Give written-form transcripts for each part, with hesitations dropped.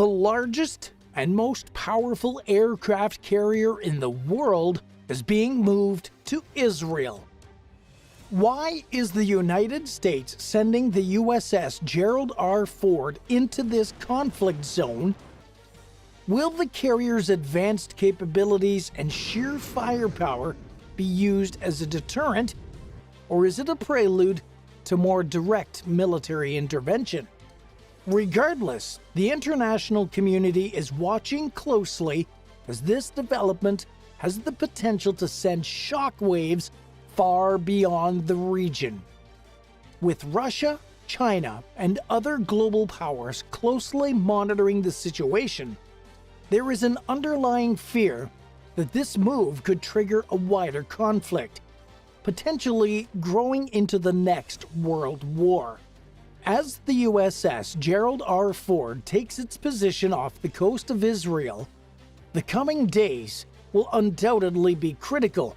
The largest and most powerful aircraft carrier in the world is being moved to Israel. Why is the United States sending the USS Gerald R. Ford into this conflict zone? Will the carrier's advanced capabilities and sheer firepower be used as a deterrent, or is it a prelude to more direct military intervention? Regardless, the international community is watching closely as this development has the potential to send shockwaves far beyond the region. With Russia, China, and other global powers closely monitoring the situation, there is an underlying fear that this move could trigger a wider conflict, potentially growing into the next World War. As the USS Gerald R. Ford takes its position off the coast of Israel, the coming days will undoubtedly be critical,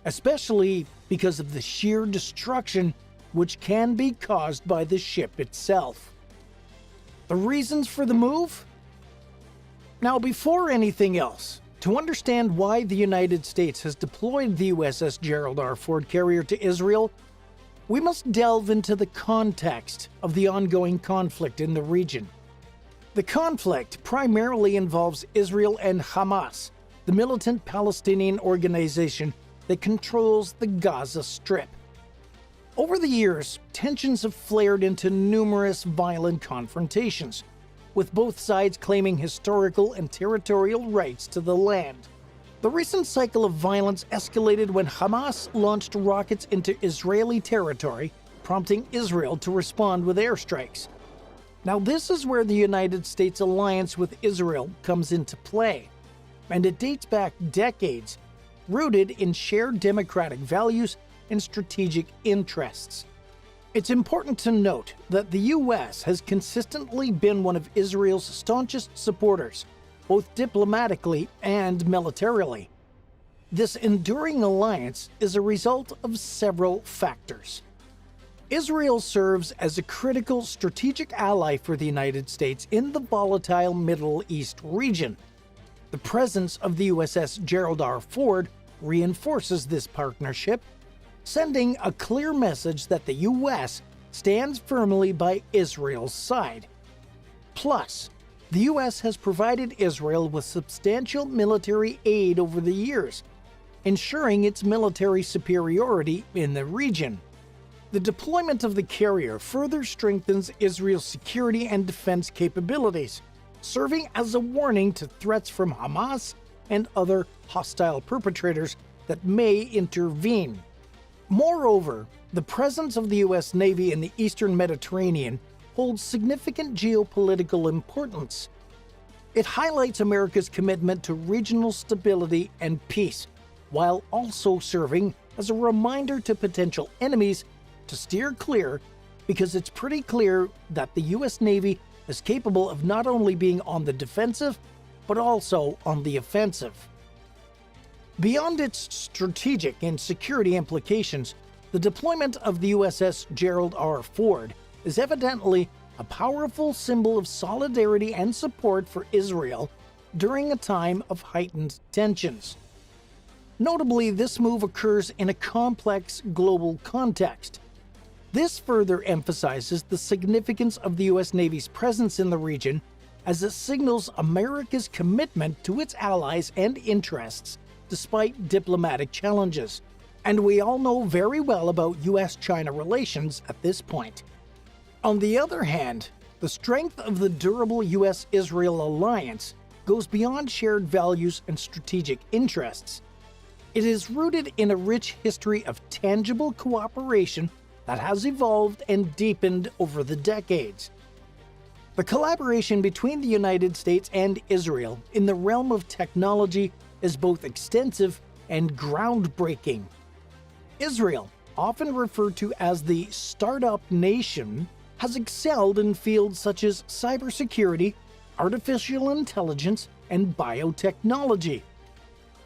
especially because of the sheer destruction which can be caused by the ship itself. The reasons for the move? Now, before anything else, to understand why the United States has deployed the USS Gerald R. Ford carrier to Israel, we must delve into the context of the ongoing conflict in the region. The conflict primarily involves Israel and Hamas, the militant Palestinian organization that controls the Gaza Strip. Over the years, tensions have flared into numerous violent confrontations, with both sides claiming historical and territorial rights to the land. The recent cycle of violence escalated when Hamas launched rockets into Israeli territory, prompting Israel to respond with airstrikes. Now, this is where the United States alliance with Israel comes into play, and it dates back decades, rooted in shared democratic values and strategic interests. It's important to note that the U.S. has consistently been one of Israel's staunchest supporters, both diplomatically and militarily. This enduring alliance is a result of several factors. Israel serves as a critical strategic ally for the United States in the volatile Middle East region. The presence of the USS Gerald R. Ford reinforces this partnership, sending a clear message that the U.S. stands firmly by Israel's side. Plus, the U.S. has provided Israel with substantial military aid over the years, ensuring its military superiority in the region. The deployment of the carrier further strengthens Israel's security and defense capabilities, serving as a warning to threats from Hamas and other hostile perpetrators that may intervene. Moreover, the presence of the U.S. Navy in the Eastern Mediterranean holds significant geopolitical importance. It highlights America's commitment to regional stability and peace, while also serving as a reminder to potential enemies to steer clear, because it's pretty clear that the U.S. Navy is capable of not only being on the defensive, but also on the offensive. Beyond its strategic and security implications, the deployment of the USS Gerald R. Ford is evidently a powerful symbol of solidarity and support for Israel during a time of heightened tensions. Notably, this move occurs in a complex global context. This further emphasizes the significance of the U.S. Navy's presence in the region, as it signals America's commitment to its allies and interests despite diplomatic challenges. And we all know very well about U.S.-China relations at this point. On the other hand, the strength of the durable U.S.-Israel alliance goes beyond shared values and strategic interests. It is rooted in a rich history of tangible cooperation that has evolved and deepened over the decades. The collaboration between the United States and Israel in the realm of technology is both extensive and groundbreaking. Israel, often referred to as the startup nation, has excelled in fields such as cybersecurity, artificial intelligence, and biotechnology.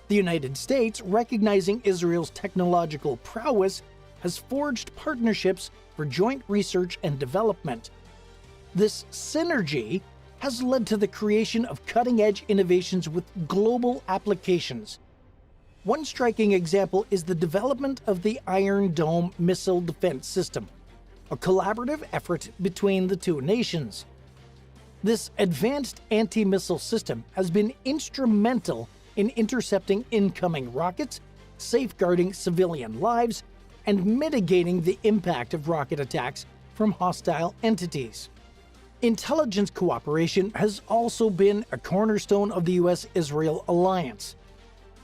The United States, recognizing Israel's technological prowess, has forged partnerships for joint research and development. This synergy has led to the creation of cutting-edge innovations with global applications. One striking example is the development of the Iron Dome missile defense system, a collaborative effort between the two nations. This advanced anti-missile system has been instrumental in intercepting incoming rockets, safeguarding civilian lives, and mitigating the impact of rocket attacks from hostile entities. Intelligence cooperation has also been a cornerstone of the US-Israel alliance.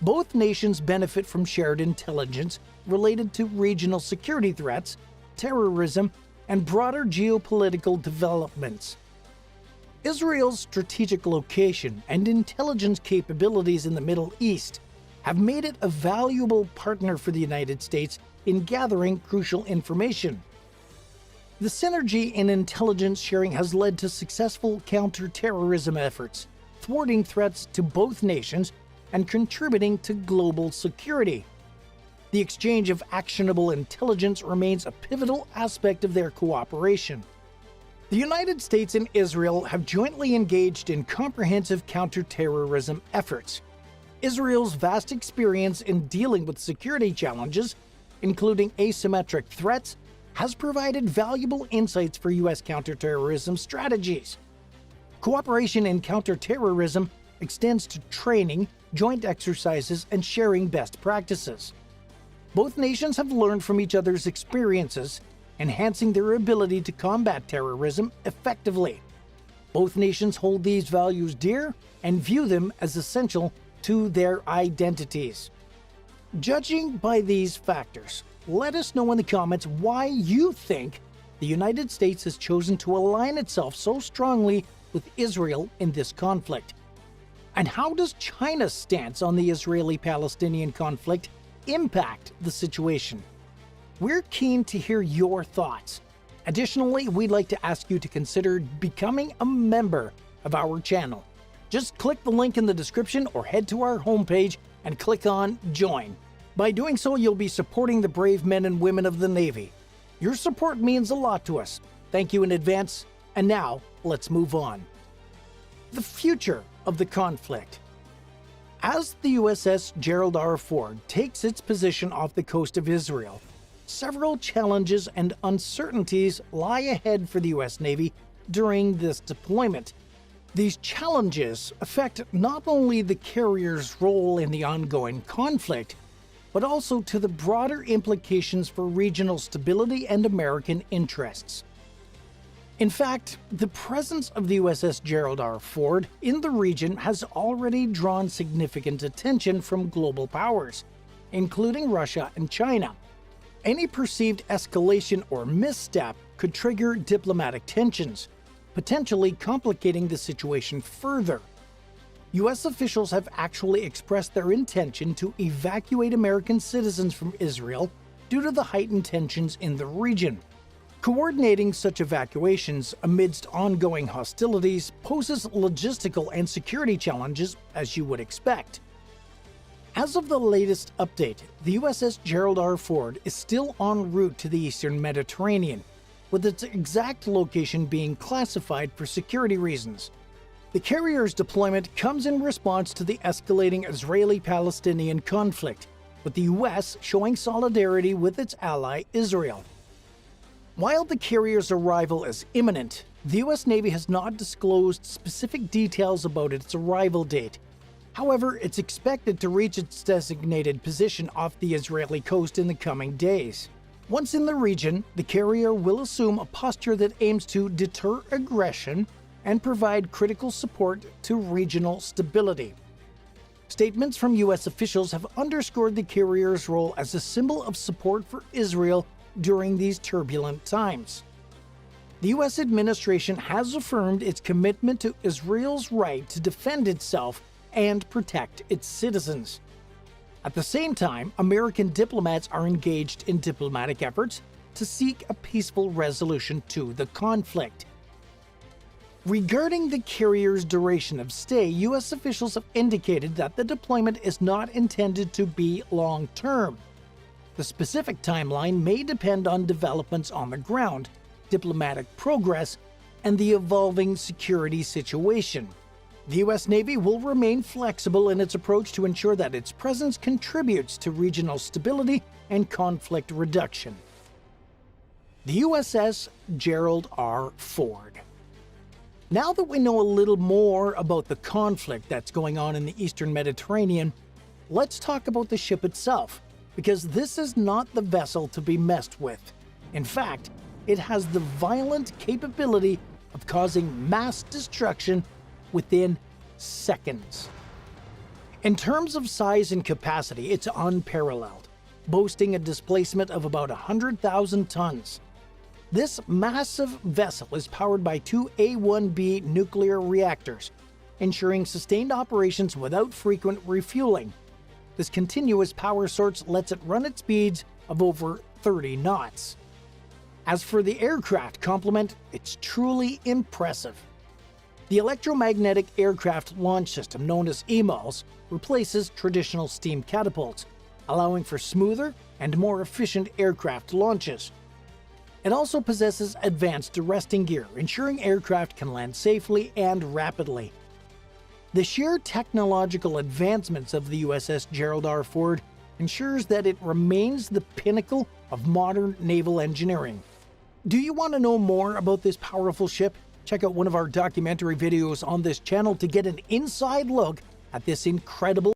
Both nations benefit from shared intelligence related to regional security threats, terrorism, and broader geopolitical developments. Israel's strategic location and intelligence capabilities in the Middle East have made it a valuable partner for the United States in gathering crucial information. The synergy in intelligence sharing has led to successful counter-terrorism efforts, thwarting threats to both nations and contributing to global security. The exchange of actionable intelligence remains a pivotal aspect of their cooperation. The United States and Israel have jointly engaged in comprehensive counterterrorism efforts. Israel's vast experience in dealing with security challenges, including asymmetric threats, has provided valuable insights for U.S. counterterrorism strategies. Cooperation in counterterrorism extends to training, joint exercises, and sharing best practices. Both nations have learned from each other's experiences, enhancing their ability to combat terrorism effectively. Both nations hold these values dear and view them as essential to their identities. Judging by these factors, let us know in the comments why you think the United States has chosen to align itself so strongly with Israel in this conflict. And how does China's stance on the Israeli-Palestinian conflict impact the situation? We're keen to hear your thoughts. Additionally, we'd like to ask you to consider becoming a member of our channel. Just click the link in the description or head to our homepage and click on Join. By doing so, you'll be supporting the brave men and women of the Navy. Your support means a lot to us. Thank you in advance. And now, let's move on. The future of the conflict. As the USS Gerald R takes its position off the coast of Israel, several challenges and uncertainties lie ahead for the U.S. Navy during this deployment. These challenges affect not only the carrier's role in the ongoing conflict, but also to the broader implications for regional stability and American interests. In fact, the presence of the USS Gerald R. Ford in the region has already drawn significant attention from global powers, including Russia and China. Any perceived escalation or misstep could trigger diplomatic tensions, potentially complicating the situation further. U.S. officials have actually expressed their intention to evacuate American citizens from Israel due to the heightened tensions in the region. Coordinating such evacuations amidst ongoing hostilities poses logistical and security challenges, as you would expect. As of the latest update, the USS Gerald R. Ford is still en route to the eastern Mediterranean, with its exact location being classified for security reasons. The carrier's deployment comes in response to the escalating Israeli-Palestinian conflict, with the U.S. showing solidarity with its ally Israel. While the carrier's arrival is imminent, the U.S. Navy has not disclosed specific details about its arrival date. However, it's expected to reach its designated position off the Israeli coast in the coming days. Once in the region, the carrier will assume a posture that aims to deter aggression and provide critical support to regional stability. Statements from U.S. officials have underscored the carrier's role as a symbol of support for Israel during these turbulent times. The U.S. administration has affirmed its commitment to Israel's right to defend itself and protect its citizens. At the same time, American diplomats are engaged in diplomatic efforts to seek a peaceful resolution to the conflict. Regarding the carrier's duration of stay, U.S. officials have indicated that the deployment is not intended to be long-term. The specific timeline may depend on developments on the ground, diplomatic progress, and the evolving security situation. The U.S. Navy will remain flexible in its approach to ensure that its presence contributes to regional stability and conflict reduction. The USS Gerald R. Ford. Now that we know a little more about the conflict that's going on in the Eastern Mediterranean, let's talk about the ship itself, because this is not the vessel to be messed with. In fact, it has the violent capability of causing mass destruction within seconds. In terms of size and capacity, it's unparalleled, boasting a displacement of about 100,000 tons. This massive vessel is powered by two A-1B nuclear reactors, ensuring sustained operations without frequent refueling. This continuous power source lets it run at speeds of over 30 knots. As for the aircraft complement, it's truly impressive. The electromagnetic aircraft launch system, known as EMALS, replaces traditional steam catapults, allowing for smoother and more efficient aircraft launches. It also possesses advanced arresting gear, ensuring aircraft can land safely and rapidly. The sheer technological advancements of the USS Gerald R. Ford ensures that it remains the pinnacle of modern naval engineering. Do you want to know more about this powerful ship? Check out one of our documentary videos on this channel to get an inside look at this incredible